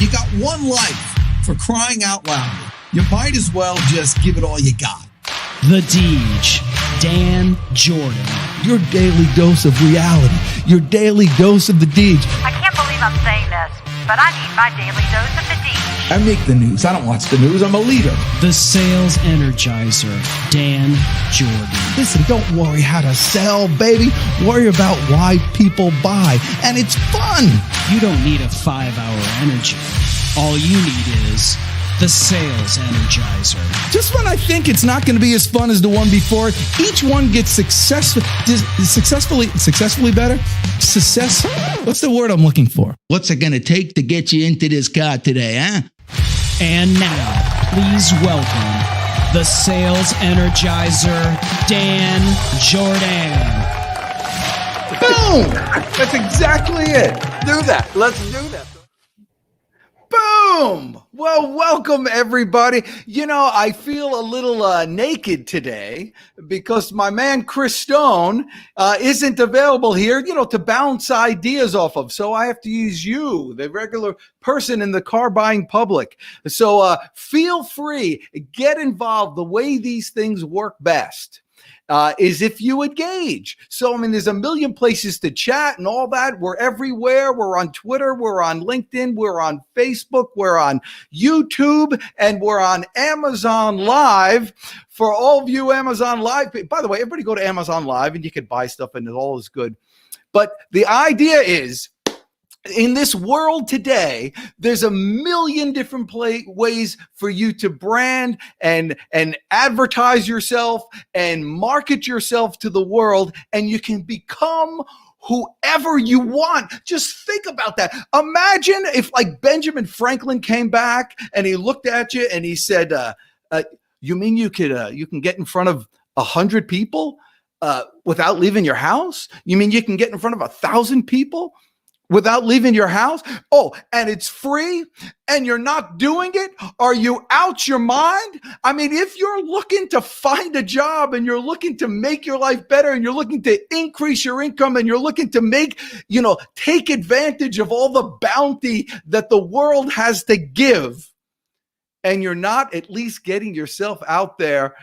You got one life, for crying out loud. You might as well just give it all you got. The Deej, Dan Jordan. Your daily dose of reality. Your daily dose of the Deej. I can't believe I'm saying this, but I need my daily dose of the Deej. I make the news. I don't watch the news. I'm a leader. The Sales Energizer, Dan Jordan. Listen, don't worry how to sell, baby. Worry about why people buy. And it's fun. You don't need a 5-hour energy. All you need is the Sales Energizer. Just when I think it's not going to be as fun as the one before, each one gets successfully better. What's the word I'm looking for? What's it going to take to get you into this car today, huh? And now, please welcome the Sales Energizer, Dan Jordan. Boom! That's exactly it. Do that. Let's do that. Boom! Well, welcome everybody. You know, I feel a little naked today because my man Chris Stone isn't available here, to bounce ideas off of. So I have to use you, the regular person in the car buying public. So feel free, get involved. The way these things work best is if you engage. So, there's a million places to chat and all that. We're everywhere. We're on Twitter. We're on LinkedIn. We're on Facebook. We're on YouTube. And we're on Amazon Live. For all of you Amazon Live, by the way, everybody go to Amazon Live and you can buy stuff and it all is good. But the idea is, in this world today, there's a million different ways for you to brand and advertise yourself and market yourself to the world, and you can become whoever you want. Just think about that. Imagine if like Benjamin Franklin came back and he looked at you and he said, you mean you can get in front of 100 people without leaving your house? You mean you can get in front of 1,000 people without leaving your house? Oh, and it's free and you're not doing it? Are you out your mind? If you're looking to find a job and you're looking to make your life better and you're looking to increase your income and you're looking to make, take advantage of all the bounty that the world has to give, and you're not at least getting yourself out there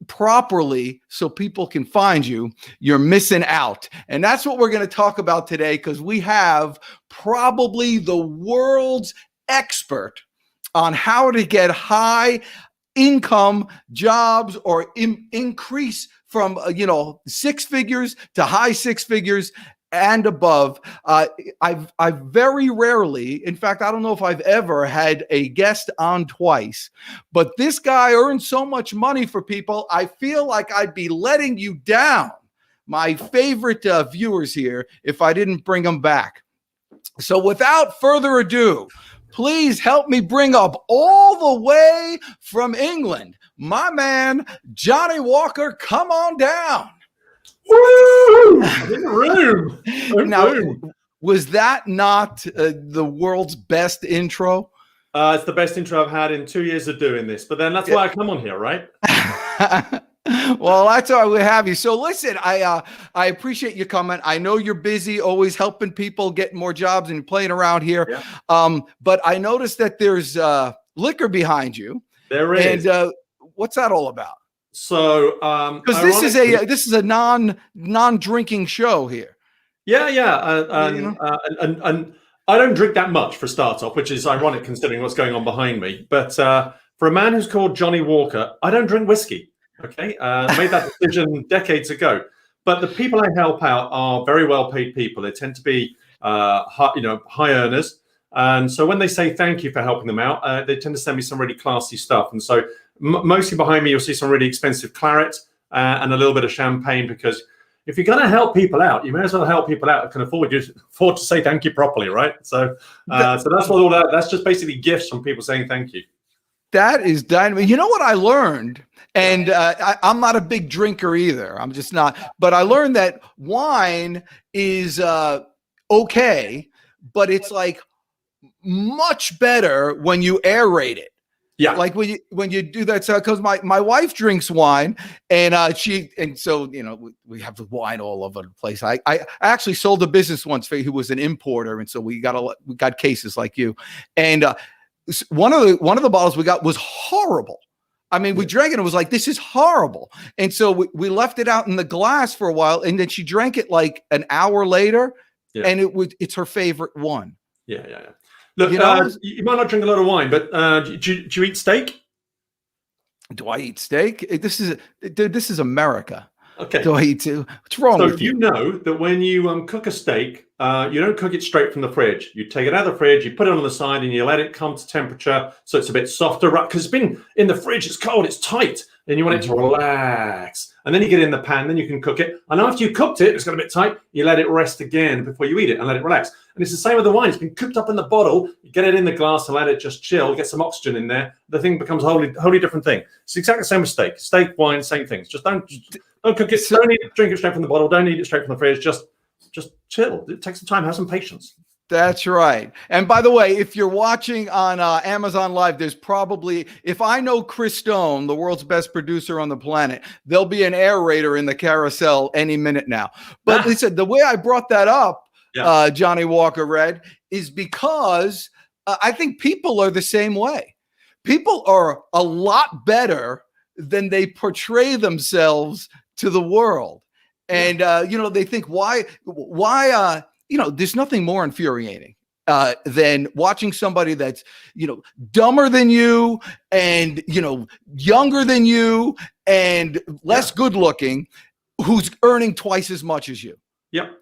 properly so people can find you, you're missing out. And that's what we're going to talk about today, because we have probably the world's expert on how to get high income jobs or increase from 6 figures to high 6 figures and above. I've very rarely, in fact, I don't know if I've ever had a guest on twice, but this guy earns so much money for people, I feel like I'd be letting you down, my favorite viewers here, if I didn't bring them back. So without further ado, please help me bring up all the way from England, my man, Johnny Walker. Come on down. Woo! I'm in the room. Now, was that not the world's best intro? It's the best intro I've had in 2 years of doing this, but then that's why I come on here, right? Well, that's why we have you. So listen, I appreciate you coming. I know you're busy, always helping people get more jobs and playing around here. Yeah. But I noticed that there's liquor behind you. There is. And what's that all about? So, because this is a non-drinking show here. Yeah. And I don't drink that much for a start off, which is ironic considering what's going on behind me. But for a man who's called Johnny Walker, I don't drink whiskey. Okay, made that decision decades ago. But the people I help out are very well-paid people. They tend to be high earners. And so when they say thank you for helping them out, they tend to send me some really classy stuff. And so mostly behind me, you'll see some really expensive claret and a little bit of champagne, because if you're going to help people out, you may as well help people out who can afford to say thank you properly, right? So so that's what all that. That's just basically gifts from people saying thank you. That is dynamite. You know what I learned? And I'm not a big drinker either. I'm just not. But I learned that wine is okay, but it's like much better when you aerate it. Yeah. Like when you do that, because my wife drinks wine, and so we have the wine all over the place. I actually sold a business once for who was an importer, and so we got cases like you, and one of the bottles we got was horrible. I mean, we drank it and it was like, this is horrible. And so we left it out in the glass for a while, and then she drank it like an hour later, and it's her favorite one. Yeah. Look, you might not drink a lot of wine, but do you eat steak? Do I eat steak? This is America. Okay. Do I eat too? What's wrong with you? So you know that when you cook a steak, you don't cook it straight from the fridge. You take it out of the fridge, you put it on the side, and you let it come to temperature so it's a bit softer. Because it's been in the fridge, it's cold, it's tight, and you want it to relax. And then you get it in the pan, then you can cook it. And after you cooked it, it's got a bit tight, you let it rest again before you eat it and let it relax. And it's the same with the wine. It's been cooked up in the bottle. You get it in the glass and let it just chill, get some oxygen in there. The thing becomes a wholly different thing. It's exactly the same with steak. Steak, wine, same things. Just don't cook it. Don't drink it straight from the bottle. Don't eat it straight from the fridge. Just chill. It takes some time. Have some patience. That's right. And by the way, if you're watching on Amazon Live, there's probably, if I know Chris Stone, the world's best producer on the planet, there'll be an aerator in the carousel any minute now. But listen, the way I brought that up, Johnny Walker Red, is because I think people are the same way. People are a lot better than they portray themselves to the world. And, they think why, there's nothing more infuriating than watching somebody that's, dumber than you and, younger than you and less good looking, who's earning twice as much as you. Yep.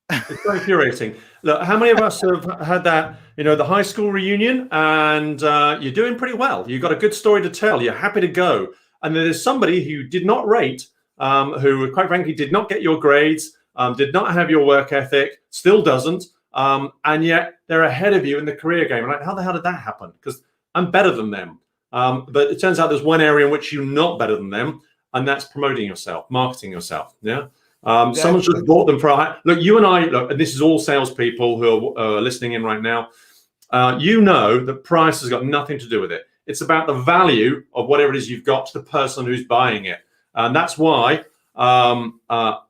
It's very infuriating. Look, how many of us have had that, the high school reunion, and you're doing pretty well. You've got a good story to tell. You're happy to go. And then there's somebody who did not rate, who quite frankly did not get your grades, did not have your work ethic, still doesn't, and yet they're ahead of you in the career game. Like, how the hell did that happen? Because I'm better than them. But it turns out there's one area in which you're not better than them, and that's promoting yourself, marketing yourself. Yeah. Someone's just bought them for a high. Look, you and I, and this is all salespeople who are listening in right now. That price has got nothing to do with it. It's about the value of whatever it is you've got to the person who's buying it. And that's why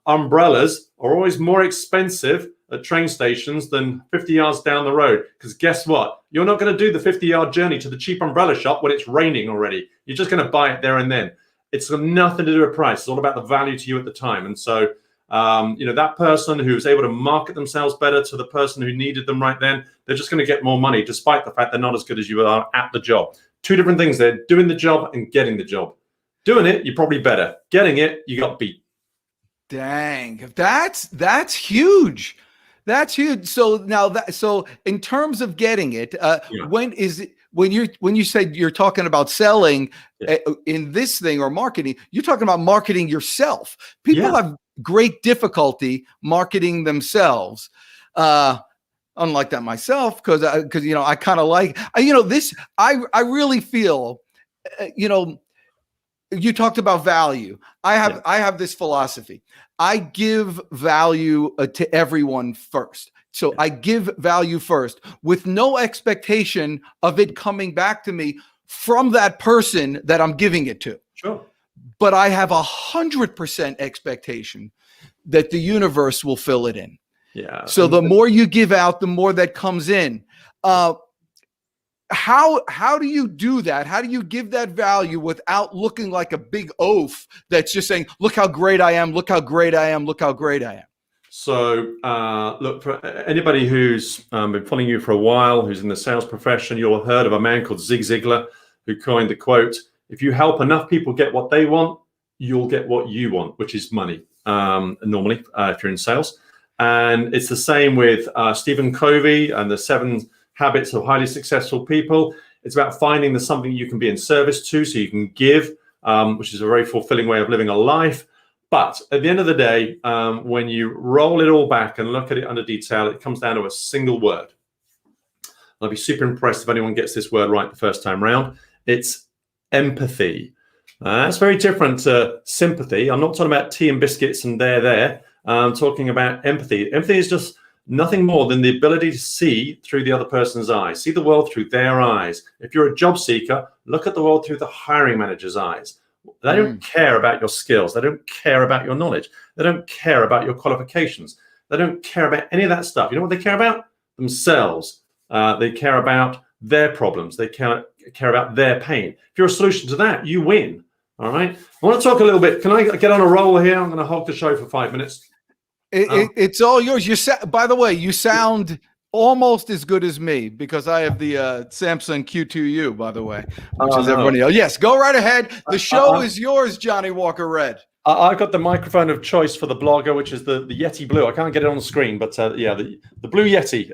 umbrellas are always more expensive at train stations than 50 yards down the road. Because guess what? You're not going to do the 50-yard journey to the cheap umbrella shop when it's raining already. You're just going to buy it there and then. It's got nothing to do with price. It's all about the value to you at the time. And so, that person who was able to market themselves better to the person who needed them right then, they're just going to get more money, despite the fact they're not as good as you are at the job. Two different things there: doing the job and getting the job. Doing it, you're probably better. Getting it, you got beat. Dang, that's huge. That's huge. So now in terms of getting it, when you said you're talking about selling in this thing or marketing, you're talking about marketing yourself. People have great difficulty marketing themselves. Unlike that myself, because I kind of like this. I really feel you talked about value. I have this philosophy. I give value to everyone first. So I give value first with no expectation of it coming back to me from that person that I'm giving it to. Sure. But I have 100% expectation that the universe will fill it in. Yeah. So the more you give out, the more that comes in. How do you do that? How do you give that value without looking like a big oaf that's just saying, look how great I am, look how great I am, look how great I am? So look, for anybody who's been following you for a while, who's in the sales profession, you'll have heard of a man called Zig Ziglar, who coined the quote, if you help enough people get what they want, you'll get what you want, which is money, normally, if you're in sales. And it's the same with Stephen Covey and the 7 Habits of Highly Successful People. It's about finding the something you can be in service to, so you can give, which is a very fulfilling way of living a life. But at the end of the day, when you roll it all back and look at it under detail, it comes down to a single word. I'll be super impressed if anyone gets this word right the first time round. It's empathy. That's very different to sympathy. I'm not talking about tea and biscuits and there. I'm talking about empathy. Empathy is just nothing more than the ability to see through the other person's eyes, see the world through their eyes. If you're a job seeker, look at the world through the hiring manager's eyes. They don't care about your skills. They don't care about your knowledge. They don't care about your qualifications. They don't care about any of that stuff. You know what they care about? Themselves. They care about their problems. They care about their pain. If you're a solution to that, you win. All right. I want to talk a little bit. Can I get on a roll here? I'm going to hog the show for 5 minutes. It's all yours. By the way, you sound almost as good as me because I have the Samsung Q2U, by the way, which is everybody else. Yes, go right ahead. The show is yours, Johnny Walker Red. I've got the microphone of choice for the blogger, which is the Yeti Blue. I can't get it on the screen, but the Blue Yeti.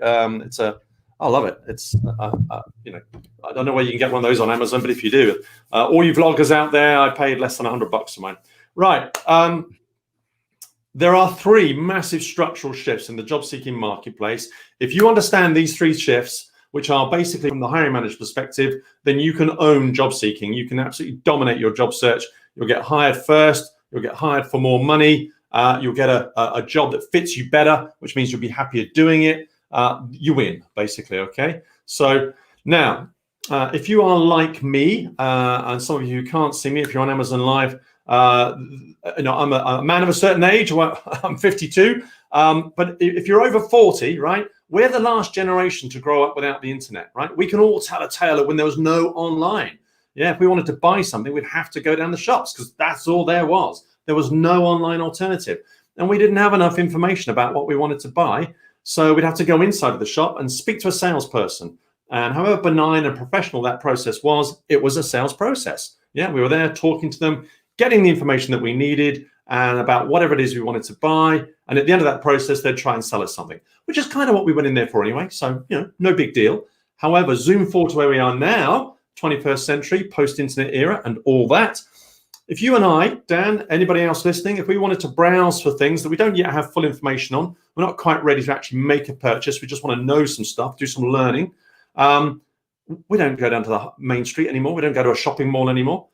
I love it. It's I don't know where you can get one of those on Amazon, but if you do, all you vloggers out there, I paid less than $100 for mine. Right. There are 3 massive structural shifts in the job-seeking marketplace. If you understand these 3 shifts, which are basically from the hiring manager perspective, then you can own job seeking. You can absolutely dominate your job search. You'll get hired first. You'll get hired for more money. You'll get a job that fits you better, which means you'll be happier doing it. You win, basically, okay? So now, if you are like me, and some of you who can't see me, if you're on Amazon Live, I'm a man of a certain age. Well, I'm 52. But if you're over 40, right, we're the last generation to grow up without the internet, right? We can all tell a tale of when there was no online. Yeah, if we wanted to buy something, we'd have to go down the shops because that's all there was. There was no online alternative. And we didn't have enough information about what we wanted to buy. So we'd have to go inside of the shop and speak to a salesperson. And however benign and professional that process was, it was a sales process. Yeah, we were there talking to them, getting the information that we needed and about whatever it is we wanted to buy. And at the end of that process, they'd try and sell us something, which is kind of what we went in there for anyway. So, no big deal. However, zoom forward to where we are now, 21st century, post-internet era and all that. If you and I, Dan, anybody else listening, if we wanted to browse for things that we don't yet have full information on, we're not quite ready to actually make a purchase. We just want to know some stuff, do some learning. We don't go down to the main street anymore. We don't go to a shopping mall anymore.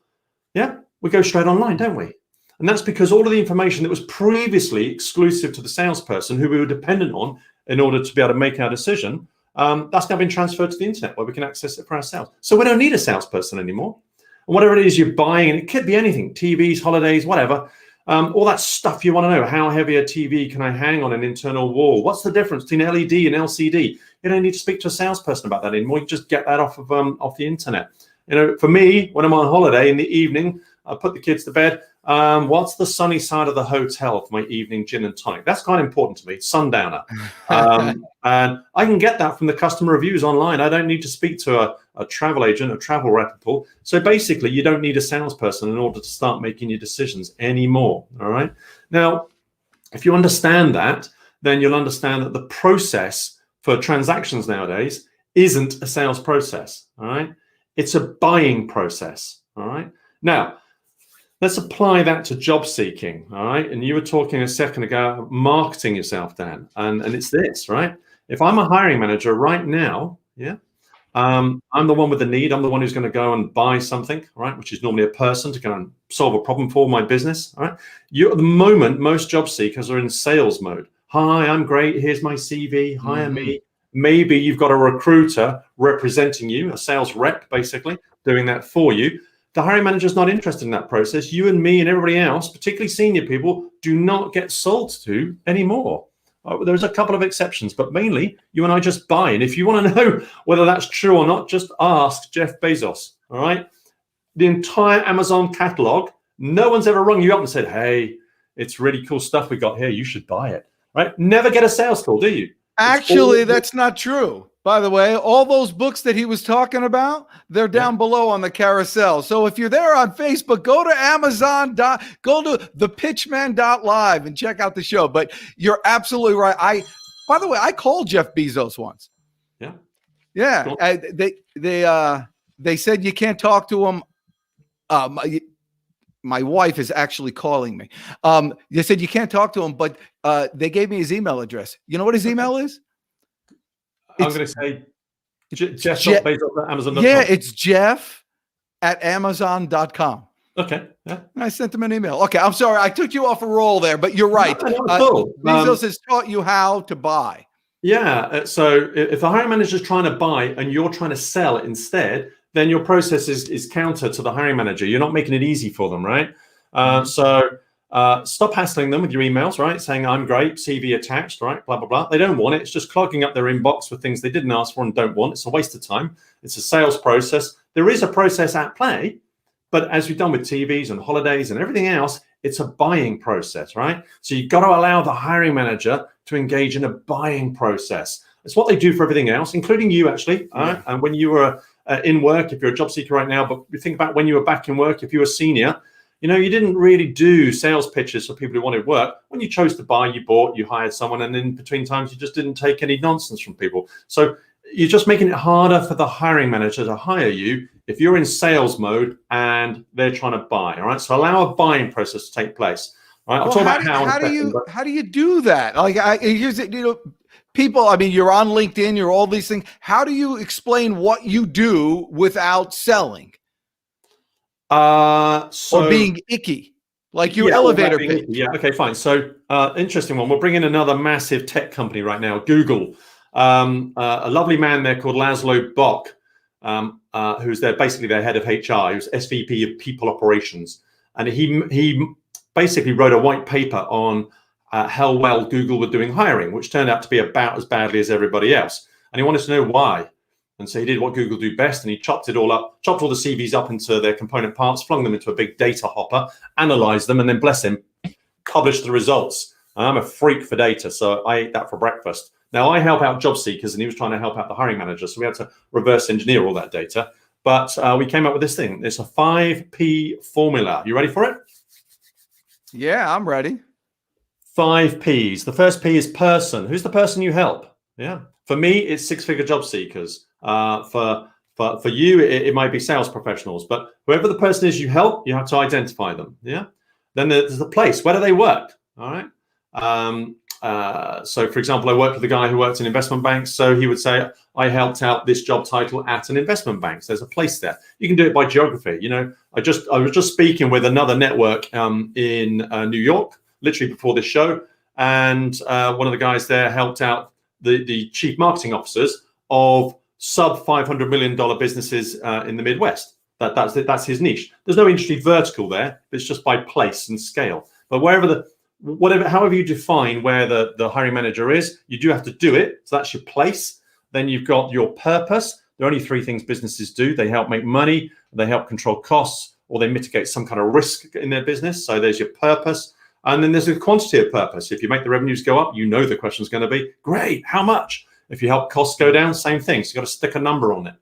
Yeah, we go straight online, don't we? And that's because all of the information that was previously exclusive to the salesperson who we were dependent on in order to be able to make our decision, that's now been transferred to the internet where we can access it for ourselves. So we don't need a salesperson anymore. And whatever it is you're buying, and it could be anything, TVs, holidays, whatever, all that stuff you want to know. How heavy a TV can I hang on an internal wall? What's the difference between LED and LCD? You don't need to speak to a salesperson about that anymore. You just get that off the internet. For me, when I'm on holiday in the evening, I put the kids to bed. What's the sunny side of the hotel for my evening gin and tonic? That's quite important to me, sundowner. And I can get that from the customer reviews online. I don't need to speak to a travel agent, a travel reputable. So basically, you don't need a salesperson in order to start making your decisions anymore, all right? Now, if you understand that, then you'll understand that the process for transactions nowadays isn't a sales process, all right? It's a buying process, all right? Now, let's apply that to job seeking, all right? And you were talking a second ago about marketing yourself, Dan, and it's this, right? If I'm a hiring manager right now, I'm the one with the need. I'm the one who's going to go and buy something, right? Which is normally a person to go and solve a problem for my business, all right? At the moment, most job seekers are in sales mode. Hi, I'm great. Here's my CV. Hire me. Maybe you've got a recruiter representing you, a sales rep, basically, doing that for you. The hiring manager's not interested in that process. You and me and everybody else, particularly senior people, do not get sold to anymore. There's a couple of exceptions, but mainly you and I just buy. And if you want to know whether that's true or not, just ask Jeff Bezos, all right? The entire Amazon catalog, no one's ever rung you up and said, hey, it's really cool stuff we got here. You should buy it, right? Never get a sales call, do you? Actually, that's not true. By the way, all those books that he was talking about, they're down below on the carousel. So if you're there on Facebook, go to Amazon, go to thepitchman.live and check out the show. But you're absolutely right. By the way, I called Jeff Bezos once. Yeah. Yeah. Cool. They said you can't talk to him. My wife is actually calling me. They said you can't talk to him, but they gave me his email address. You know what his email is? I'm going to say Jeff.Bezos@Amazon.com. Yeah, it's Jeff at Amazon.com. Okay. Yeah. And I sent him an email. Okay, I'm sorry. I took you off a roll there, but you're right. Cool. Bezos has taught you how to buy. Yeah. So if the hiring manager is trying to buy and you're trying to sell it instead, then your process is counter to the hiring manager. You're not making it easy for them, right? Stop hassling them with your emails, right? Saying, I'm great, CV attached, right? Blah, blah, blah. They don't want it. It's just clogging up their inbox with things they didn't ask for and don't want. It's a waste of time. It's a sales process. There is a process at play, but as we've done with TVs and holidays and everything else, it's a buying process, right? So you've got to allow the hiring manager to engage in a buying process. It's what they do for everything else, including you, actually. Yeah. And when you were in work, if you're a job seeker right now, but you think about when you were back in work, if you were senior, you didn't really do sales pitches for people who wanted work. When you chose to buy, you bought, you hired someone, and in between times, you just didn't take any nonsense from people. So you're just making it harder for the hiring manager to hire you if you're in sales mode and they're trying to buy. All right. So allow a buying process to take place. All right. I'll talk about how do you do that? Like, here's it. People. I mean, you're on LinkedIn. You're all these things. How do you explain what you do without selling? Or being icky, like your elevator pitch. Yeah. Okay. Fine. So interesting one. We'll bring in another massive tech company right now, Google. A lovely man there called Laszlo Bock, who's basically their head of HR. He was SVP of People Operations, and he basically wrote a white paper on how well Google were doing hiring, which turned out to be about as badly as everybody else. And he wanted to know why. And so he did what Google do best, and he chopped all the CVs up into their component parts, flung them into a big data hopper, analyzed them, and then, bless him, published the results. And I'm a freak for data, so I ate that for breakfast. Now, I help out job seekers, and he was trying to help out the hiring manager, so we had to reverse engineer all that data. But we came up with this thing. It's a 5P formula. You ready for it? Yeah, I'm ready. 5 Ps. The first P is person. Who's the person you help? Yeah. For me, it's six-figure job seekers. For you, it might be sales professionals. But whoever the person is you help, you have to identify them. Yeah. Then there's the place. Where do they work? All right. So, for example, I worked with a guy who worked in investment banks. So he would say, I helped out this job title at an investment bank. So there's a place there. You can do it by geography. I was just speaking with another network in New York, literally before this show. And one of the guys there helped out the chief marketing officers of sub $500 million businesses in the Midwest. That's his niche. There's no industry vertical there. It's just by place and scale. But however you define where the hiring manager is, you do have to do it. So that's your place. Then you've got your purpose. There are only 3 things businesses do. They help make money, they help control costs, or they mitigate some kind of risk in their business. So there's your purpose. And then there's a quantity of purpose. If you make the revenues go up, the question is going to be, great, how much? If you help costs go down, same thing. So you've got to stick a number on it.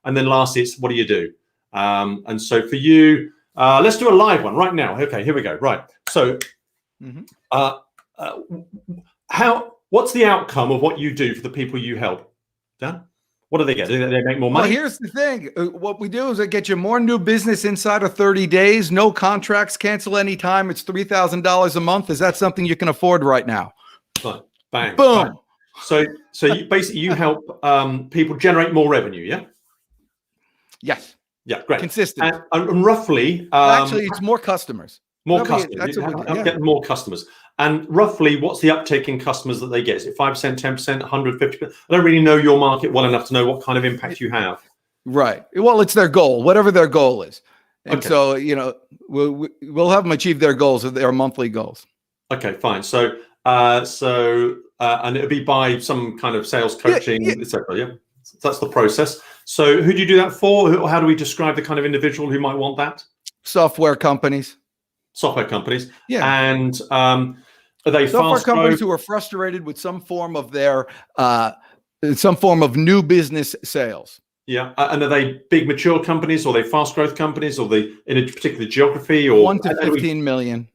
And then lastly, it's what do you do? And so for you, let's do a live one right now. Okay, here we go. Right. So what's the outcome of what you do for the people you help? Dan? What do they get? Do they make more money? Well, here's the thing. What we do is I get you more new business inside of 30 days, no contracts, cancel anytime. It's $3,000 a month. Is that something you can afford right now? Fine. Bang. Boom. Bang. So you basically help people generate more revenue, yeah? Yes. Yeah, great. Consistent. And roughly... actually, it's more customers. Getting more customers. And roughly, what's the uptake in customers that they get? Is it 5%, 10%, 150%? I don't really know your market well enough to know what kind of impact you have. Right. Well, it's their goal, whatever their goal is. And so, we'll have them achieve their goals, their monthly goals. Okay, fine. So and it'll be by some kind of sales coaching, etc. Yeah. So that's the process. So who do you do that for? How do we describe the kind of individual who might want that? Software companies. Yeah. And are they software companies who are frustrated with some form of new business sales? Yeah. And are they big mature companies, or are they fast growth companies, or are they in a particular geography, or 1 to 15 million?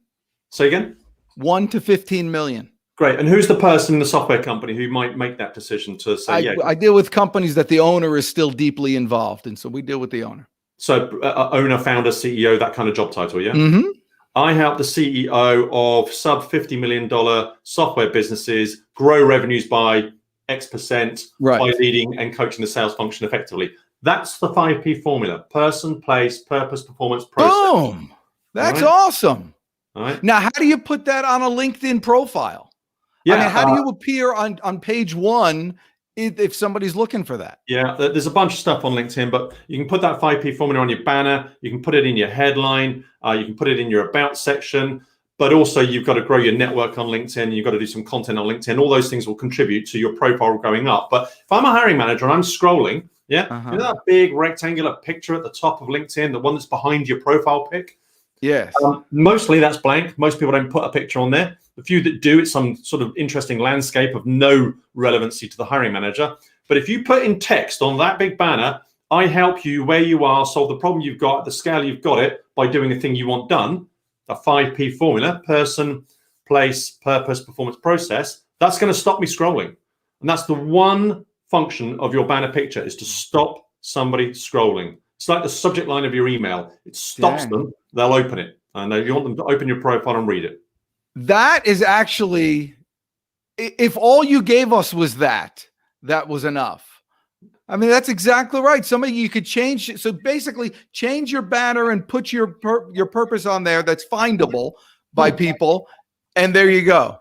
Say again? 1 to 15 million. Great. And who's the person in the software company who might make that decision to say, I deal with companies that the owner is still deeply involved in. So we deal with the owner. So owner, founder, CEO, that kind of job title. Yeah. Mm-hmm. I help the CEO of sub $50 million software businesses grow revenues by X% by leading and coaching the sales function effectively. That's the 5P formula: person, place, purpose, performance, process. Boom. That's awesome. All right. Now, how do you put that on a LinkedIn profile? I mean, how do you appear on page one if somebody's looking for that? Yeah, there's a bunch of stuff on LinkedIn, but you can put that 5P formula on your banner. You can put it in your headline. You can put it in your about section. But also, you've got to grow your network on LinkedIn. You've got to do some content on LinkedIn. All those things will contribute to your profile going up. But if I'm a hiring manager and I'm scrolling, you know that big rectangular picture at the top of LinkedIn, the one that's behind your profile pic? Yes. Mostly that's blank. Most people don't put a picture on there. The few that do, it's some sort of interesting landscape of no relevancy to the hiring manager. But if you put in text on that big banner, I help you where you are, solve the problem you've got, at the scale you've got it, by doing the thing you want done, a 5P formula, person, place, purpose, performance, process, that's going to stop me scrolling. And that's the one function of your banner picture, is to stop somebody scrolling. It's like the subject line of your email. It stops them, they'll open it. And you want them to open your profile and read it. That is actually, if all you gave us was that was enough. I mean, that's exactly right. Somebody you could change. So basically change your banner and put your purpose on there that's findable by people. And there you go.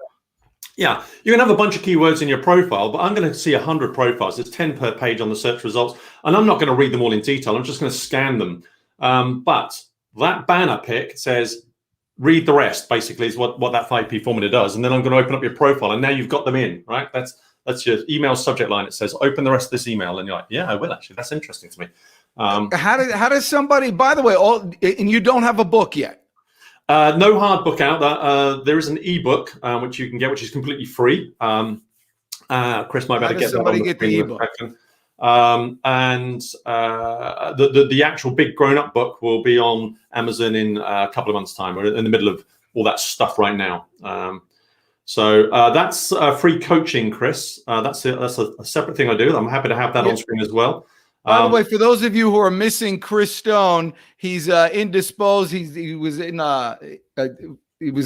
Yeah, you're going to have a bunch of keywords in your profile, but I'm going to see 100 profiles. There's 10 per page on the search results. And I'm not going to read them all in detail. I'm just going to scan them. But that banner pick says, read the rest, basically, is what that 5P formula does. And then I'm going to open up your profile. And now you've got them in, right? That's your email subject line. It says, open the rest of this email. And you're like, yeah, I will actually. That's interesting to me. How does somebody, by the way, and you don't have a book yet? No hard book out. There is an ebook which you can get, which is completely free. Chris might better get that on the ebook. And the actual big grown-up book will be on Amazon in a couple of months' time. We're in the middle of all that stuff right now. So that's free coaching, Chris. That's a separate thing I do. I'm happy to have that on screen as well. By the way, for those of you who are missing Chris Stone, he's indisposed. He was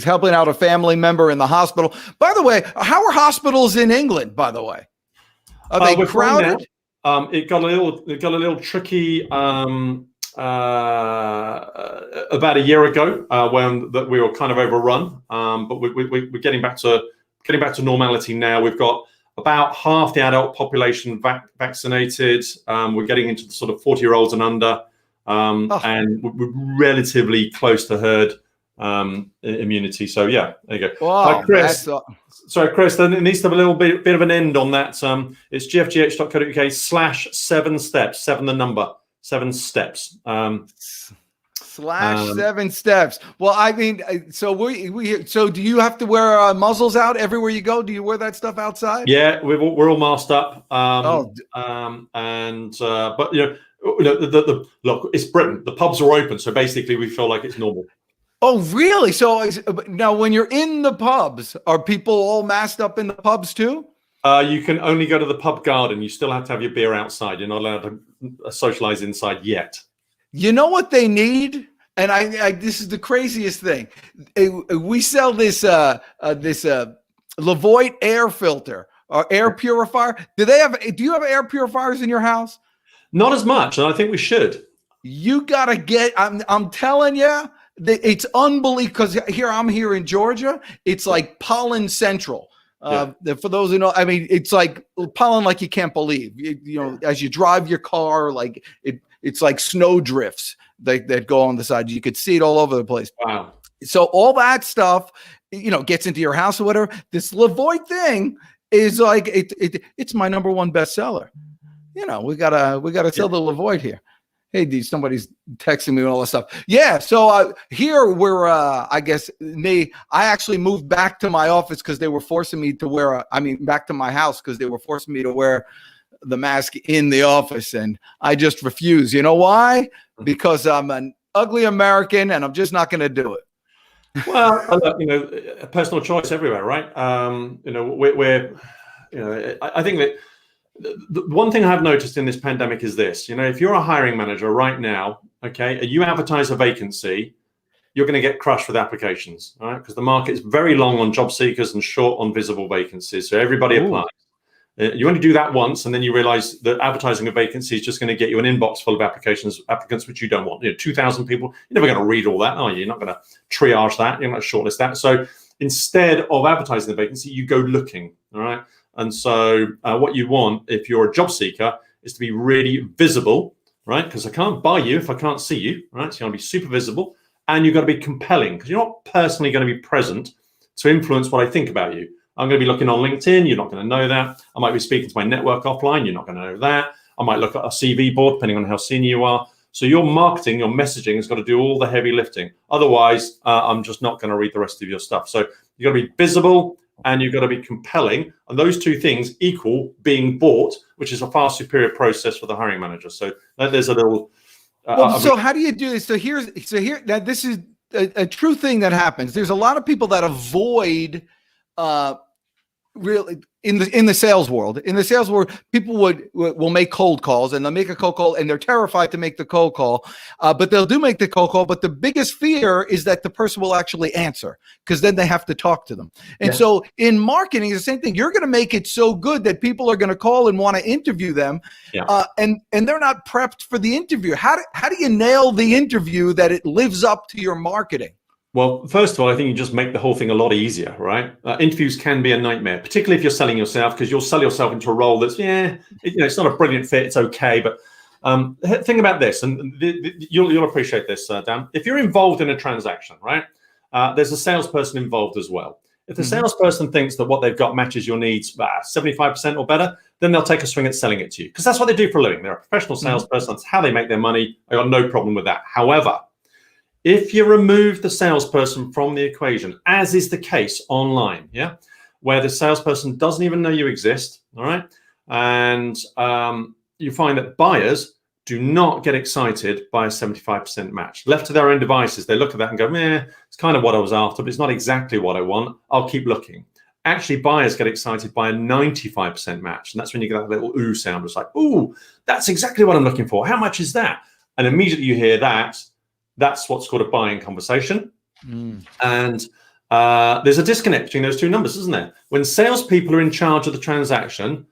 helping out a family member in the hospital. By the way, how are hospitals in England? By the way, are they crowded? It got a little tricky about a year ago when we were kind of overrun. But we're getting back to normality now. We've got about half the adult population vaccinated. We're getting into the sort of 40-year-olds and under, and we're relatively close to herd immunity. So yeah, there you go. Wow, Chris. Sorry, Chris. Then it needs to have a little bit of an end on that. It's gfgh.co.uk/7 steps. 7 the number. 7 steps. /7 steps. Well, I mean, so so do you have to wear muzzles out everywhere you go? Do you wear that stuff outside? Yeah, we're all masked up. But you know, look, it's Britain. The pubs are open, so basically we feel like it's normal. Oh, really? So now, when you're in the pubs, are people all masked up in the pubs too? You can only go to the pub garden. You still have to have your beer outside. You're not allowed to socialize inside yet. You know what they need? And I this is the craziest thing. We sell this Levoit air filter or air purifier. Do you have air purifiers in your house? Not as much, and I think we should. You gotta get. I'm telling you, it's unbelievable. Because I'm here in Georgia. It's like pollen central. For those who know, I mean, it's like pollen like you can't believe. You know, as you drive your car, like it's like snow drifts that go on the side. You could see it all over the place. Wow. So all that stuff, you know, gets into your house or whatever. This Levoit thing is like it's my #1 bestseller. You know, we gotta sell the Levoit here. Hey, somebody's texting me and all this stuff. Yeah, so here we're, I guess, I actually moved back to my office because they were forcing me to wear, back to my house because they were forcing me to wear the mask in the office, and I just refuse. You know why? Because I'm an ugly American, and I'm just not going to do it. Well, you know, a personal choice everywhere, right? You know, I think that the one thing I've noticed in this pandemic is this. You know, if you're a hiring manager right now, okay, and you advertise a vacancy, you're going to get crushed with applications, right? Because the market is very long on job seekers and short on visible vacancies. So everybody applies. You only do that once, and then you realize that advertising a vacancy is just going to get you an inbox full of applicants which you don't want. You know, 2,000 people. You're never going to read all that, are you? You're not going to triage that. You're not going to shortlist that. So instead of advertising the vacancy, you go looking. All right. And so what you want, if you're a job seeker, is to be really visible, right? Because I can't buy you if I can't see you, right? So you want to be super visible, and you've got to be compelling, because you're not personally going to be present to influence what I think about you. I'm going to be looking on LinkedIn. You're not going to know that. I might be speaking to my network offline. You're not going to know that. I might look at a CV board, depending on how senior you are. So your marketing, your messaging has got to do all the heavy lifting. Otherwise, I'm just not going to read the rest of your stuff. So you've got to be visible and you've got to be compelling. And those two things equal being bought, which is a far superior process for the hiring manager. So there's a little... so how do you do this? So here, that this is a true thing that happens. There's a lot of people that avoid really in the sales world. In the sales world, people will make cold calls, and they'll make a cold call, and they're terrified to make the cold call, but they'll do make the cold call. But the biggest fear is that the person will actually answer, because then they have to talk to them. And so in marketing, it's the same thing. You're going to make it so good that people are going to call and want to interview them, and they're not prepped for the interview. How do you nail the interview that it lives up to your marketing? Well, first of all, I think you just make the whole thing a lot easier, right? Interviews can be a nightmare, particularly if you're selling yourself, because you'll sell yourself into a role that's, it's not a brilliant fit, it's okay. But think about this, and you'll appreciate this, Dan. If you're involved in a transaction, right, there's a salesperson involved as well. If the salesperson thinks that what they've got matches your needs 75% or better, then they'll take a swing at selling it to you, because that's what they do for a living. They're a professional salesperson. That's how they make their money. I got no problem with that. However, if you remove the salesperson from the equation, as is the case online, where the salesperson doesn't even know you exist, all right, and you find that buyers do not get excited by a 75% match. Left to their own devices, they look at that and go, it's kind of what I was after, but it's not exactly what I want. I'll keep looking. Actually, buyers get excited by a 95% match, and that's when you get that little ooh sound. It's like, ooh, that's exactly what I'm looking for. How much is that? And immediately you hear that. That's what's called a buying conversation. And there's a disconnect between those two numbers, isn't there? When salespeople are in charge of the transaction,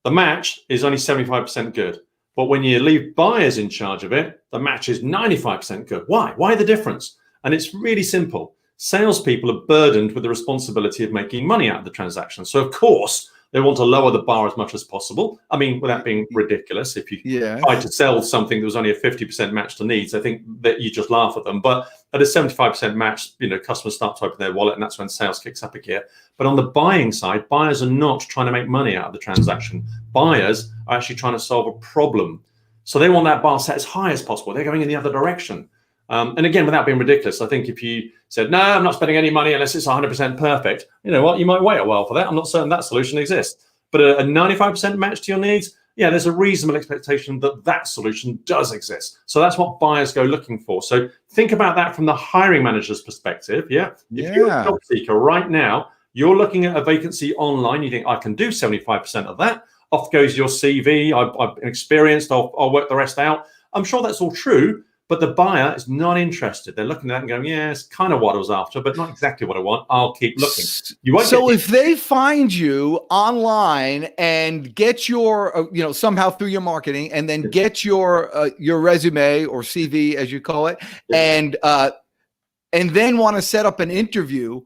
the match is only 75% good. But when you leave buyers in charge of it, the match is 95% good. Why? Why the difference? And it's really simple. Salespeople are burdened with the responsibility of making money out of the transaction. So, of course, they want to lower the bar as much as possible. I mean, without being ridiculous, if you tried to sell something that was only a 50% match to needs, I think that you just laugh at them. But at a 75% match, customers start to open their wallet, and that's when sales kicks up a gear. But on the buying side, buyers are not trying to make money out of the transaction. Buyers are actually trying to solve a problem. So they want that bar set as high as possible. They're going in the other direction. And again, without being ridiculous, I think if you said, no, I'm not spending any money unless it's 100% perfect, you know what, you might wait a while for that. I'm not certain that solution exists. But a 95% match to your needs, there's a reasonable expectation that that solution does exist. So that's what buyers go looking for. So think about that from the hiring manager's perspective. If you're a job seeker right now, you're looking at a vacancy online, you think, I can do 75% of that. Off goes your CV. I've experienced, I'll work the rest out. I'm sure that's all true. But the buyer is not interested. They're looking at that and going, it's kind of what I was after, but not exactly what I want. I'll keep looking. So if they find you online and get your, somehow through your marketing, and then get your resume or CV, as you call it, and then want to set up an interview,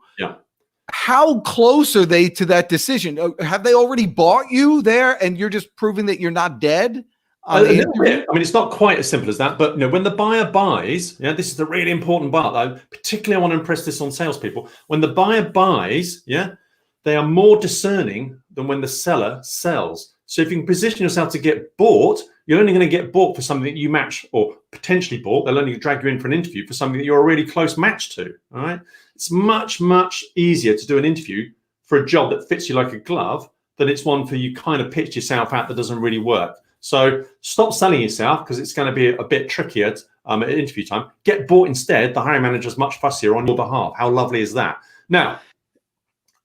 how close are they to that decision? Have they already bought you there, and you're just proving that you're not dead? I mean, it's not quite as simple as that, but when the buyer buys, this is the really important part, though. Particularly, I want to impress this on salespeople. When the buyer buys, they are more discerning than when the seller sells. So if you can position yourself to get bought, you're only going to get bought for something that you match, or potentially bought. They'll only drag you in for an interview for something that you're a really close match to. All right, it's much, much easier to do an interview for a job that fits you like a glove than it's one for you kind of pitch yourself out that doesn't really work. So stop selling yourself, because it's going to be a bit trickier at interview time. Get bought instead. The hiring manager is much fussier on your behalf. How lovely is that? Now,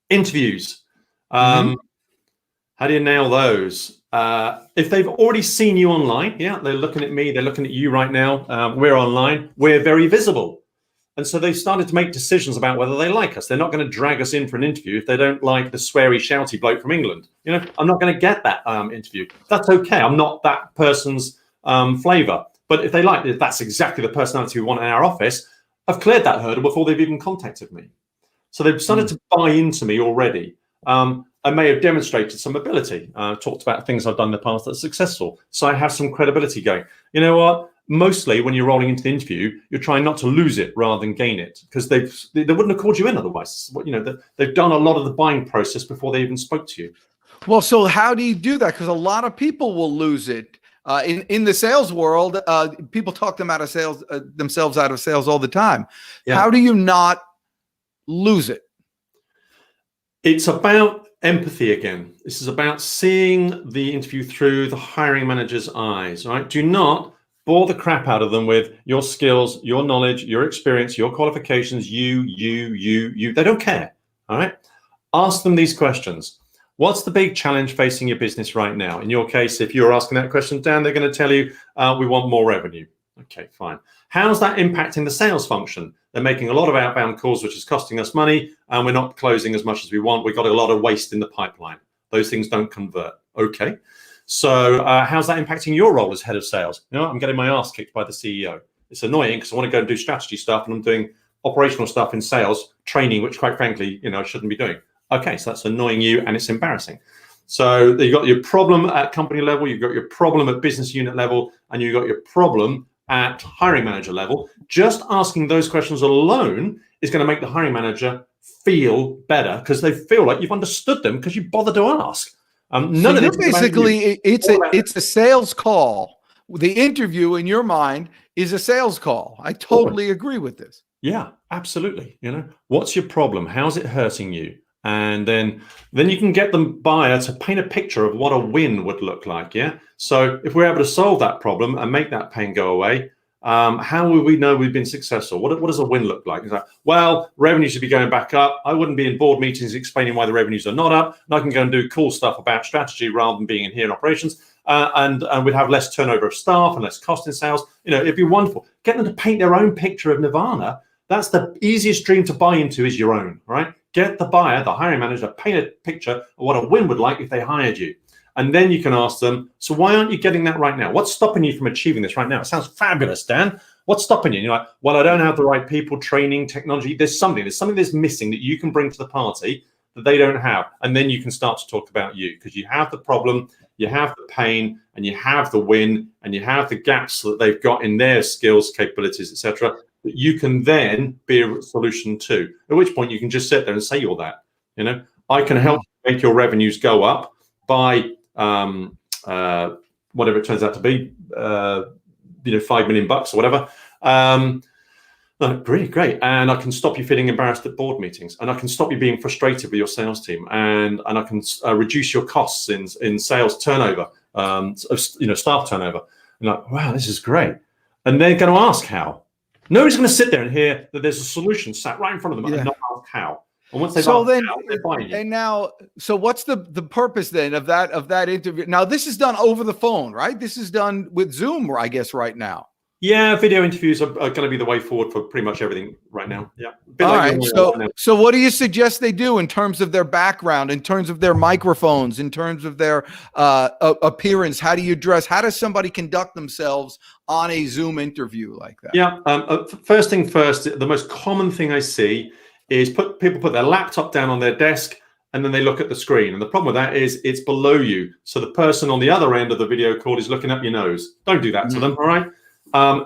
interviews. How do you nail those? If they've already seen you online, they're looking at me, they're looking at you right now. We're online. We're very visible. And so they've started to make decisions about whether they like us. They're not going to drag us in for an interview if they don't like the sweary, shouty bloke from England. I'm not going to get that interview. That's okay. I'm not that person's flavor. But if they like it, that's exactly the personality we want in our office. I've cleared that hurdle before they've even contacted me. So they've started to buy into me already. I may have demonstrated some ability, talked about things I've done in the past that are successful. So I have some credibility going. You know what? Mostly when you're rolling into the interview, you're trying not to lose it rather than gain it, because they wouldn't have called you in otherwise. They've done a lot of the buying process before they even spoke to you. Well, so how do you do that? Because a lot of people will lose it. In the sales world, people talk them out of sales, themselves out of sales all the time. Yeah. How do you not lose it? It's about empathy again. This is about seeing the interview through the hiring manager's eyes, right? Do not bore the crap out of them with your skills, your knowledge, your experience, your qualifications, you. They don't care, all right? Ask them these questions. What's the big challenge facing your business right now? In your case, if you're asking that question, Dan, they're going to tell you, we want more revenue. Okay, fine. How's that impacting the sales function? They're making a lot of outbound calls, which is costing us money, and we're not closing as much as we want. We've got a lot of waste in the pipeline. Those things don't convert. Okay. So how's that impacting your role as head of sales? You know, I'm getting my ass kicked by the CEO. It's annoying because I want to go and do strategy stuff, and I'm doing operational stuff in sales, training, which quite frankly, I shouldn't be doing. Okay, so that's annoying you and it's embarrassing. So you've got your problem at company level, you've got your problem at business unit level, and you've got your problem at hiring manager level. Just asking those questions alone is going to make the hiring manager feel better because they feel like you've understood them because you bothered to ask. None of this basically, it's a sales call. The interview in your mind is a sales call. I totally agree with this. Yeah, absolutely. What's your problem? How's it hurting you? And then you can get the buyer to paint a picture of what a win would look like. Yeah. So if we're able to solve that problem and make that pain go away, how will we know we've been successful? What does a win look like? It's like, well, revenue should be going back up. I wouldn't be in board meetings explaining why the revenues are not up. And I can go and do cool stuff about strategy rather than being in here in operations. And we'd have less turnover of staff and less cost in sales. It'd be wonderful. Get them to paint their own picture of nirvana. That's the easiest dream to buy into, is your own, right? Get the buyer, the hiring manager, paint a picture of what a win would like if they hired you. And then you can ask them, so why aren't you getting that right now? What's stopping you from achieving this right now? It sounds fabulous, Dan. What's stopping you? And you're like, well, I don't have the right people, training, technology. There's something that's missing that you can bring to the party that they don't have. And then you can start to talk about you, because you have the problem, you have the pain, and you have the win, and you have the gaps that they've got in their skills, capabilities, etc. that you can then be a solution to. At which point you can just sit there and say all that. I can help make your revenues go up by whatever it turns out to be, $5 million or whatever. Really great. And I can stop you feeling embarrassed at board meetings, and I can stop you being frustrated with your sales team, and I can reduce your costs in sales turnover, staff turnover. And like, wow, this is great. And they're going to ask how. Nobody's going to sit there and hear that there's a solution sat right in front of them and not ask how. And once they've asked how, they're buying you. And now, so what's the purpose then of that interview? Now, this is done over the phone, right? This is done with Zoom, I guess, right now. Yeah, video interviews are going to be the way forward for pretty much everything right now. Yeah. All right. So what do you suggest they do in terms of their background, in terms of their microphones, in terms of their appearance? How do you dress? How does somebody conduct themselves on a Zoom interview like that? Yeah. First thing first, the most common thing I see is people put their laptop down on their desk and then they look at the screen. And the problem with that is it's below you. So the person on the other end of the video call is looking up your nose. Don't do that to them, all right?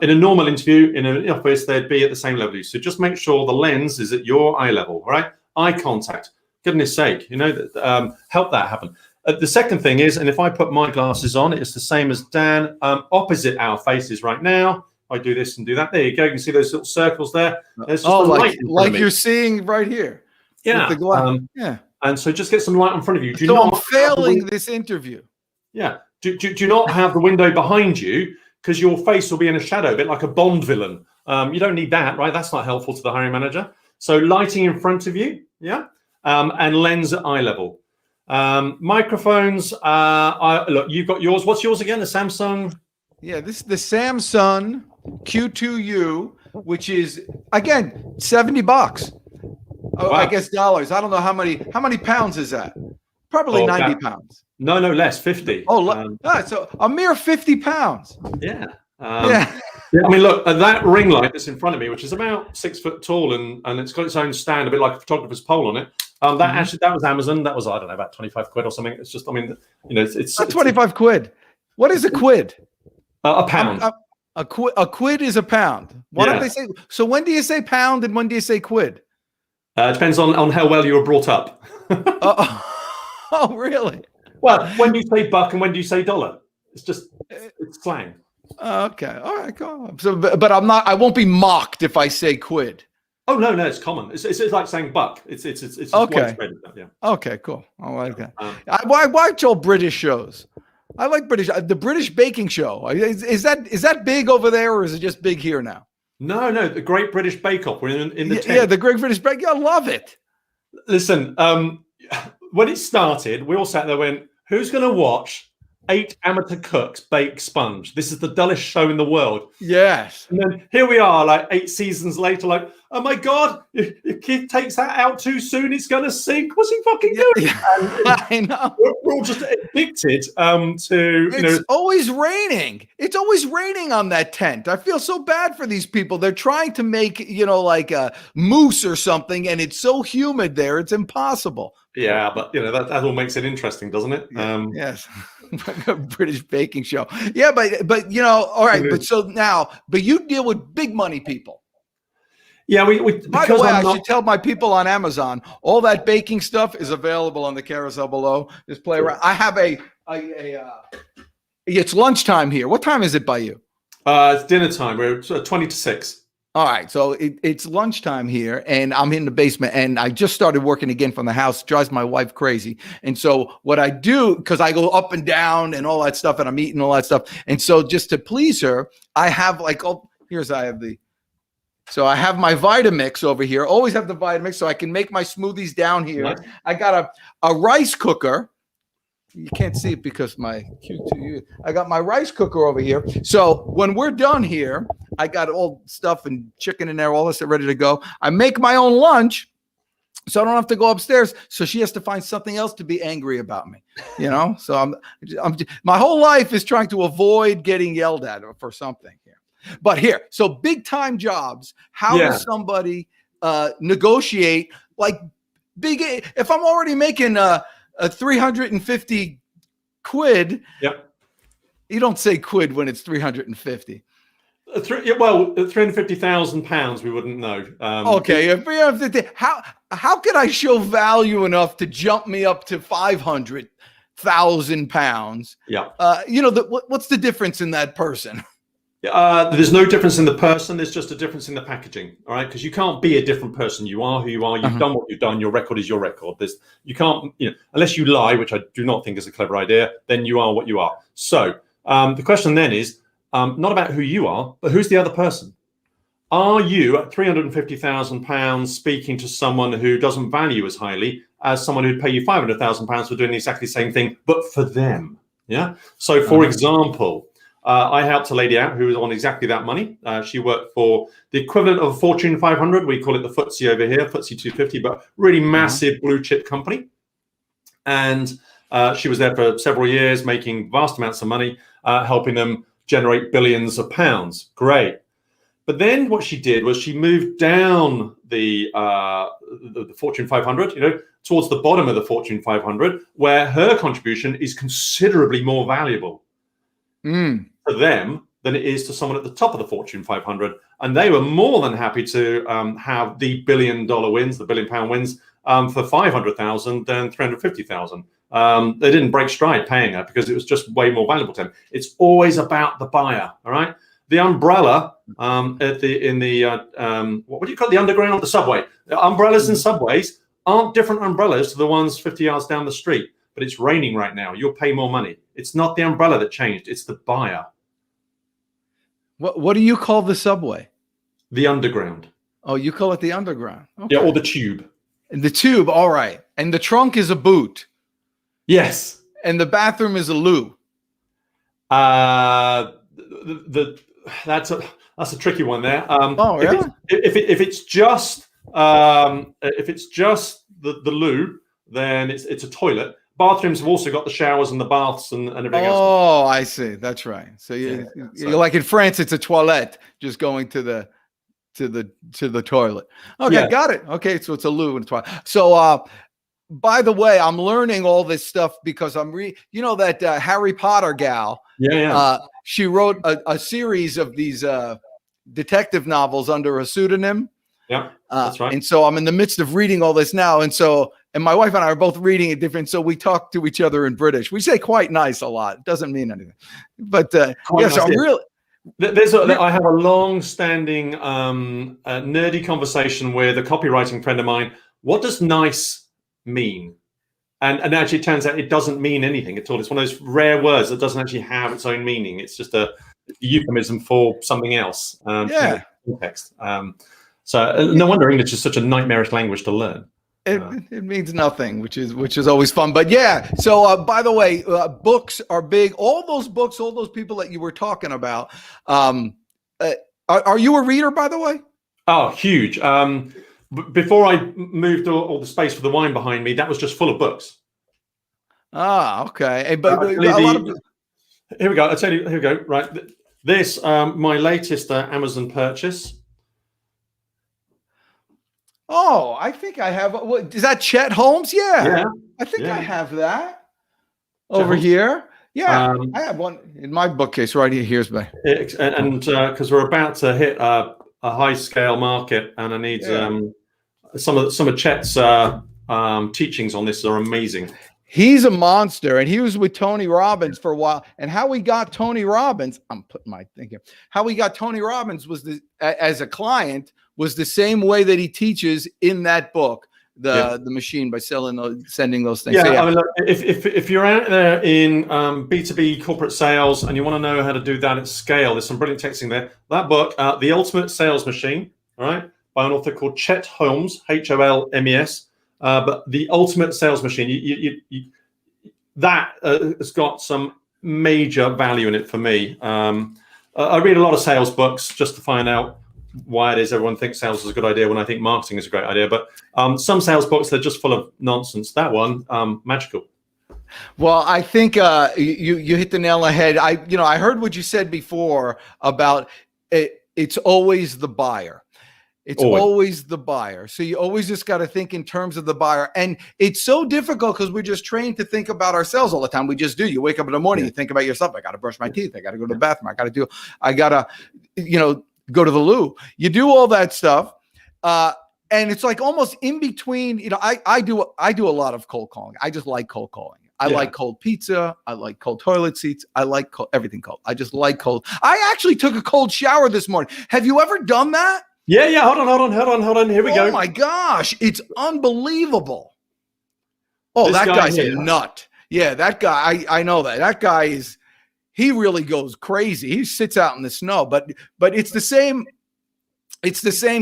In a normal interview, in an office, they'd be at the same level as you. So just make sure the lens is at your eye level, all right? Eye contact, goodness sake, help that happen. The second thing is, and if I put my glasses on, it's the same as Dan, opposite our faces right now. I do this and do that. There you go. You can see those little circles there. There's just like you're seeing right here. Yeah. With the yeah. And so just get some light in front of you. I'm failing this interview. Yeah. Do not have the window behind you, because your face will be in a shadow, a bit like a Bond villain. You don't need that, right? That's not helpful to the hiring manager. So lighting in front of you, yeah, and lens at eye level. Microphones, look, you've got yours. What's yours again? The Samsung? Yeah, this is the Samsung Q2U, which is, again, $70. Oh, wow. I guess dollars. I don't know how many pounds is that? Probably 90 pounds. No, less, 50. So a mere 50 pounds. Yeah. Yeah. Yeah, I mean, look, that ring light that's in front of me, which is about 6 foot tall, and it's got its own stand, a bit like a photographer's pole on it. That was Amazon. That was, I don't know, about 25 quid or something. It's just, I mean, it's 25 quid. What is a quid? A pound. A quid is a pound. Why don't they say? So when do you say pound and when do you say quid? It depends on how well you were brought up. Oh, really? Well, when do you say buck and when do you say dollar? It's slang. Okay, all right, cool. So, but I won't be mocked if I say quid. Oh no, it's common. It's like saying buck. It's okay. widespread. Yeah. Okay, cool. I like that. I watch all British shows. I like the British baking show. Is that big over there, or is it just big here now? No, the Great British Bake Off. We're in the tent. Yeah, the Great British Bake. I love it. Listen, when it started, we all sat there and went, who's going to watch 8 amateur cooks bake sponge? This is the dullest show in the world. Yes. And then here we are, like 8 seasons later, like, oh my God, if kid takes that out too soon, it's going to sink. What's he fucking doing? Yeah. I know. We're all just addicted to, It's always raining. It's always raining on that tent. I feel so bad for these people. They're trying to make, like a mousse or something, and it's so humid there. It's impossible. Yeah, but, that all makes it interesting, doesn't it? Yes. British baking show. Yeah, but all right. But you deal with big money people. Yeah, By the way, I should tell my people on Amazon, all that baking stuff is available on the carousel below. Just play around. I have it's lunchtime here. What time is it by you? It's dinner time. We're 20 to 6. All right, so it's lunchtime here, and I'm in the basement, and I just started working again from the house. It drives my wife crazy. And so what I do, because I go up and down and all that stuff, and I'm eating all that stuff, and so just to please her, I have So I have my Vitamix over here. Always have the Vitamix so I can make my smoothies down here. Nice. I got a rice cooker. You can't see it because my Q2. I got my rice cooker over here. So when we're done here, I got all stuff and chicken in there, all this ready to go. I make my own lunch, so I don't have to go upstairs. So she has to find something else to be angry about me, So I'm my whole life is trying to avoid getting yelled at for something here. But here, so big time jobs. How does somebody negotiate like big? If I'm already making a 350 quid, you don't say quid when it's 350. Well, 350,000 pounds, we wouldn't know. Okay, how could I show value enough to jump me up to 500,000 pounds? Yeah. What's the difference in that person? There's no difference in the person. There's just a difference in the packaging. All right, because you can't be a different person. You are who you are. You've done what you've done. Your record is your record. You can't, unless you lie, which I do not think is a clever idea. Then you are what you are. So the question then is not about who you are, but who's the other person. Are you at 350,000 pounds speaking to someone who doesn't value as highly as someone who'd pay you 500,000 pounds for doing exactly the same thing, but for them? Yeah. So, for example. I helped a lady out who was on exactly that money. She worked for the equivalent of Fortune 500. We call it the FTSE over here, FTSE 250, but really massive blue chip company. And she was there for several years, making vast amounts of money, helping them generate billions of pounds. Great. But then what she did was she moved down the Fortune 500, towards the bottom of the Fortune 500, where her contribution is considerably more valuable. For them than it is to someone at the top of the Fortune 500, and they were more than happy to have the $1 billion wins, the £1 billion wins for 500,000 than 350,000. They didn't break stride paying her because it was just way more valuable to them. It's always about the buyer. All right, the umbrella what do you call it? The underground, the subway. The umbrellas in subways aren't different umbrellas to the ones 50 yards down the street. But it's raining right now. You'll pay more money. It's not the umbrella that changed. It's the buyer. What do you call the subway? The underground. Oh, you call it the underground. Okay. Yeah, or the tube. And the tube, all right. And the trunk is a boot. Yes. And the bathroom is a loo. That's a tricky one there. Really? If it's just the loo, then it's a toilet. bathrooms have also got the showers and the baths and everything else. Oh, I see. That's right. So you're like in France, it's a toilette, just going to the toilet. Okay, Yeah. got it. Okay, so it's a loo and a toilet. So by the way, I'm learning all this stuff because you know that Harry Potter gal. Yeah. She wrote a series of these detective novels under a pseudonym. Yeah, that's right. And so I'm in the midst of reading all this now. And my wife and I are both reading it different. So we talk to each other in British. We say quite nice a lot. It doesn't mean anything. But so I'm really. I have a long-standing nerdy conversation with a copywriting friend of mine. What does nice mean? And actually, it turns out it doesn't mean anything at all. It's one of those rare words that doesn't actually have its own meaning. It's just a euphemism for something else. Context. So no wonder English is such a nightmarish language to learn. It means nothing, which is always fun. But yeah. So by the way, books are big. All those books, all those people that you were talking about. Are you a reader, by the way? Oh, huge. Before I moved all the space for the wine behind me, that was just full of books. Ah, okay. But here we go. I'll tell you. Here we go. Right. This, my latest Amazon purchase. Oh, I think I have. What, is that Chet Holmes? Yeah. I think I have that over here. Yeah, I have one in my bookcase right here. Here's my. And because we're about to hit a high scale market, and I need some of Chet's teachings on this are amazing. He's a monster, and he was with Tony Robbins for a while. And how we got Tony Robbins, I'm putting my thing here. How we got Tony Robbins was as a client was the same way that he teaches in that book, the machine, by sending those things. Yeah, so, I mean, look, if you're out there in B2B corporate sales and you want to know how to do that at scale, there's some brilliant texting there. That book, The Ultimate Sales Machine, all right, by an author called Chet Holmes, Holmes. But The Ultimate Sales Machine, that has got some major value in it for me. I read a lot of sales books just to find out why it is everyone thinks sales is a good idea when I think marketing is a great idea. But some sales books, they're just full of nonsense. That one, magical. Well, I think you hit the nail on the head. I heard what you said before about it. It's always the buyer. It's always the buyer. So you always just got to think in terms of the buyer. And it's so difficult because we're just trained to think about ourselves all the time. We just do. You wake up in the morning, you think about yourself. I got to brush my teeth. I got to go to the bathroom. I got to go to the loo. You do all that stuff. And it's like almost in between, I do a lot of cold calling. I just like cold calling. I like cold pizza. I like cold toilet seats. I like everything cold. I just like cold. I actually took a cold shower this morning. Have you ever done that? Yeah. Hold on. Here we go. Oh my gosh. It's unbelievable. Oh, that guy's a nut. Yeah, that guy, I know that. That guy he really goes crazy. He sits out in the snow, but it's the same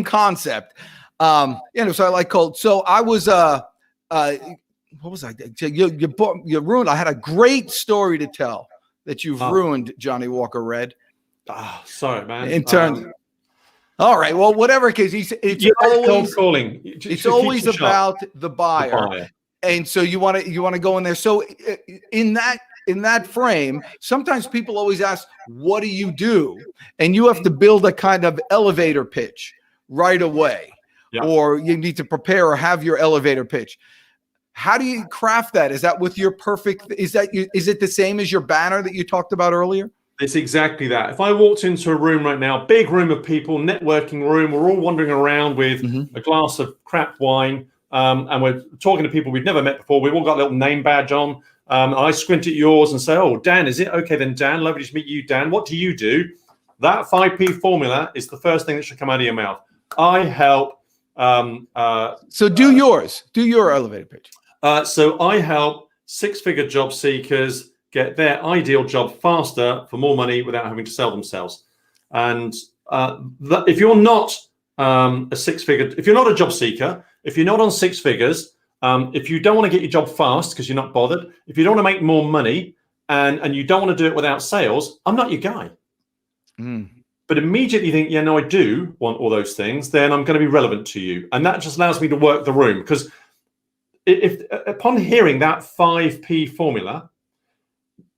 concept. So I like cold. So I was what was I? You ruined. I had a great story to tell that you've ruined, Johnny Walker Red. Oh, sorry, man. In turn. All right. Well, whatever case, it's always cold calling. It's always about the buyer. And so you want to go in there. So in that frame, sometimes people always ask, what do you do? And you have to build a kind of elevator pitch right away, or you need to prepare or have your elevator pitch. How do you craft that? Is that with your perfect, is it the same as your banner that you talked about earlier? It's exactly that. If I walked into a room right now, big room of people, networking room, we're all wandering around with a glass of crap wine, and we're talking to people we've never met before. We've all got a little name badge on. I squint at yours and say, oh, Dan, is it? Okay, then, Dan, lovely to meet you, Dan. What do you do? That 5P formula is the first thing that should come out of your mouth. I help. So do yours. Do your elevator pitch. So I help six-figure job seekers get their ideal job faster for more money without having to sell themselves. And if you're not if you're not a job seeker, if you're not on six figures, if you don't want to get your job fast because you're not bothered, if you don't want to make more money and you don't want to do it without sales, I'm not your guy. But immediately you think, yeah, no, I do want all those things, then I'm going to be relevant to you. And that just allows me to work the room, because if upon hearing that 5p formula,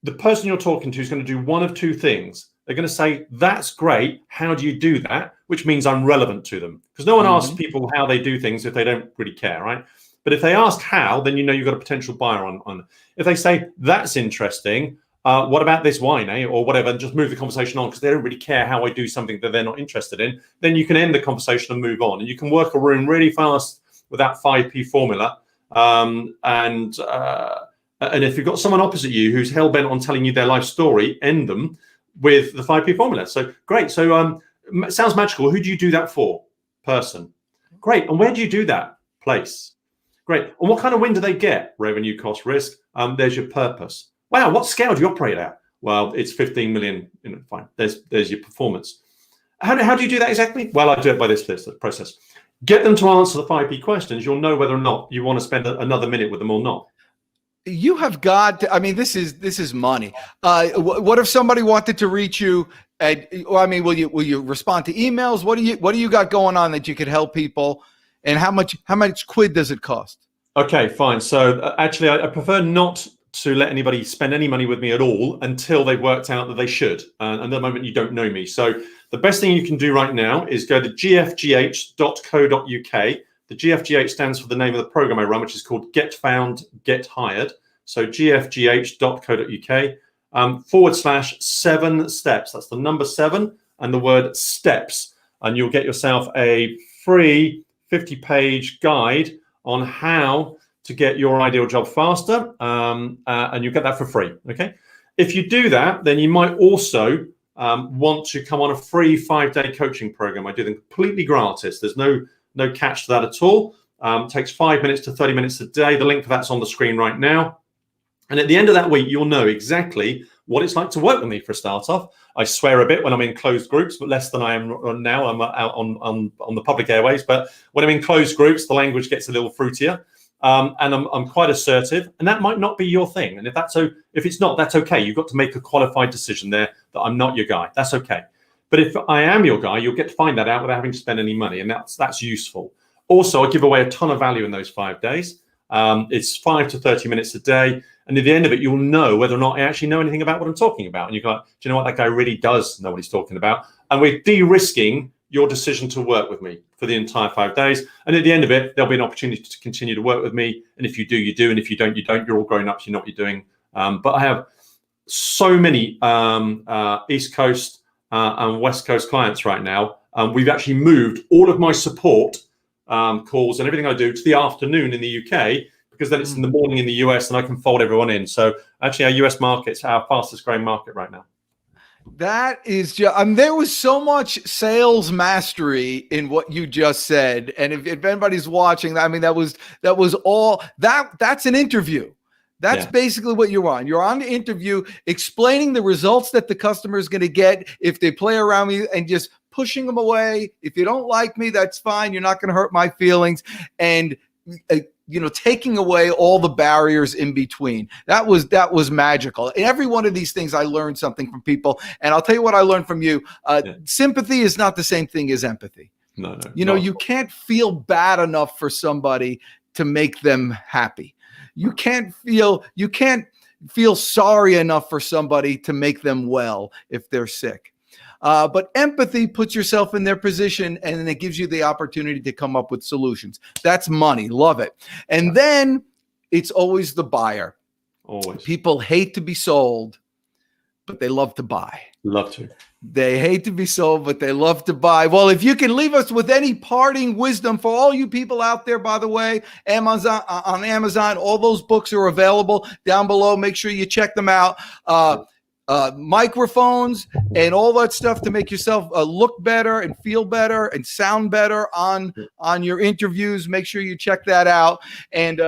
the person you're talking to is going to do one of two things. They're going to say, that's great. How do you do that? Which means I'm relevant to them. Because no one asks people how they do things if they don't really care, right? But if they ask how, then you know you've got a potential buyer on. If they say, that's interesting, what about this wine, eh? Or whatever, and just move the conversation on because they don't really care how I do something that they're not interested in, then you can end the conversation and move on. And you can work a room really fast with that 5p formula. And if you've got someone opposite you who's hell-bent on telling you their life story, end them with the 5p formula. So great. So sounds magical. Who do you do that for? Person. Great. And where do you do that? Place. Great. And what kind of win do they get? Revenue, cost, risk. There's your purpose. Wow. What scale do you operate at? Well, it's 15 million. Fine. There's your performance. How do you do that exactly? Well, I do it by this process. Get them to answer the 5p questions. You'll know whether or not you want to spend another minute with them or not. You have got to, I mean, this is money. What if somebody wanted to reach you? Will you respond to emails? What do you got going on that you could help people? And how much quid does it cost? Okay, fine. So actually, I prefer not to let anybody spend any money with me at all until they've worked out that they should. And at the moment, you don't know me. So the best thing you can do right now is go to gfgh.co.uk. The GFGH stands for the name of the program I run, which is called Get Found, Get Hired. So gfgh.co.uk /7 steps. That's the number 7 and the word steps. And you'll get yourself a free 50-page guide on how to get your ideal job faster. And you get that for free. Okay. If you do that, then you might also want to come on a free 5-day coaching program. I do them completely gratis. There's no catch to that at all. Takes 5 minutes to 30 minutes a day. The link for that's on the screen right now. And at the end of that week, you'll know exactly what it's like to work with me for a start off. I swear a bit when I'm in closed groups, but less than I am now. I'm out on the public airways. But when I'm in closed groups, the language gets a little fruitier. And I'm quite assertive. And that might not be your thing. And if it's not, that's okay. You've got to make a qualified decision there that I'm not your guy. That's okay. But if I am your guy, you'll get to find that out without having to spend any money. And that's useful. Also, I give away a ton of value in those 5 days. It's 5 to 30 minutes a day. And at the end of it, you'll know whether or not I actually know anything about what I'm talking about. And you go, do you know what? That guy really does know what he's talking about. And we're de-risking your decision to work with me for the entire 5 days. And at the end of it, there'll be an opportunity to continue to work with me. And if you do, you do. And if you don't, you don't. You're all grown ups. You know what you're doing. But I have so many East Coast and West Coast clients right now. We've actually moved all of my support calls and everything I do to the afternoon in the UK, because then it's in the morning in the US and I can fold everyone in. So actually our US market's our fastest growing market right now. That is just, there was so much sales mastery in what you just said. And if anybody's watching, I mean, that was all that's an interview. That's basically what you're on. You're on the interview explaining the results that the customer is going to get if they play around me and just pushing them away. If you don't like me, that's fine. You're not going to hurt my feelings. And, taking away all the barriers in between. That was magical. In every one of these things, I learned something from people. And I'll tell you what I learned from you. Sympathy is not the same thing as empathy. No. You can't feel bad enough for somebody to make them happy. You can't feel sorry enough for somebody to make them well if they're sick. But empathy puts yourself in their position, and then it gives you the opportunity to come up with solutions. That's money. Love it. And then it's always the buyer. Always. People hate to be sold, but they love to buy. Love to. They hate to be sold, but they love to buy. Well, if you can leave us with any parting wisdom for all you people out there, by the way, on Amazon, all those books are available down below. Make sure you check them out. Microphones and all that stuff to make yourself look better and feel better and sound better on your interviews. Make sure you check that out. And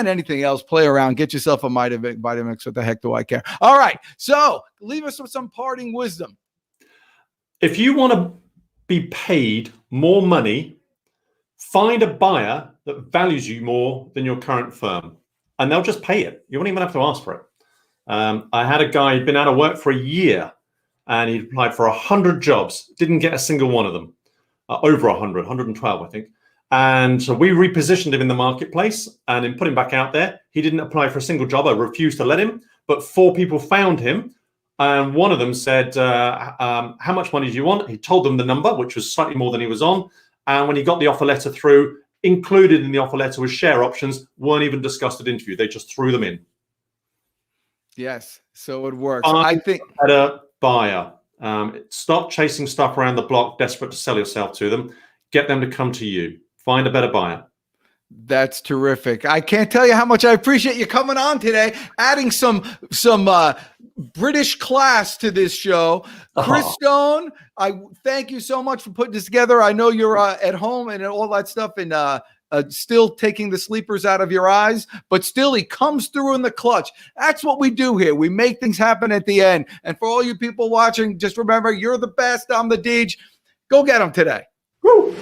anything else, play around, get yourself a Vitamix. What the heck do I care? All right. So leave us with some parting wisdom. If you want to be paid more money, find a buyer that values you more than your current firm, and they'll just pay it. You won't even have to ask for it. I had a guy who'd been out of work for a year and he'd applied for 100 jobs, didn't get a single one of them, over 100, 112, I think. And so we repositioned him in the marketplace, and in putting him back out there, he didn't apply for a single job. I refused to let him, but 4 people found him. And one of them said, how much money do you want? He told them the number, which was slightly more than he was on. And when he got the offer letter through, included in the offer letter was share options, weren't even discussed at interview. They just threw them in. Yes, so it works. I think better buyer. Stop chasing stuff around the block, desperate to sell yourself to them. Get them to come to you. Find a better buyer. That's terrific. I can't tell you how much I appreciate you coming on today, adding some British class to this show. Chris Stone, I thank you so much for putting this together. I know you're at home and all that stuff, and still taking the sleepers out of your eyes, but still he comes through in the clutch. That's what we do here. We make things happen at the end. And for all you people watching, just remember, you're the best. I'm the Deej. Go get them today. Woo!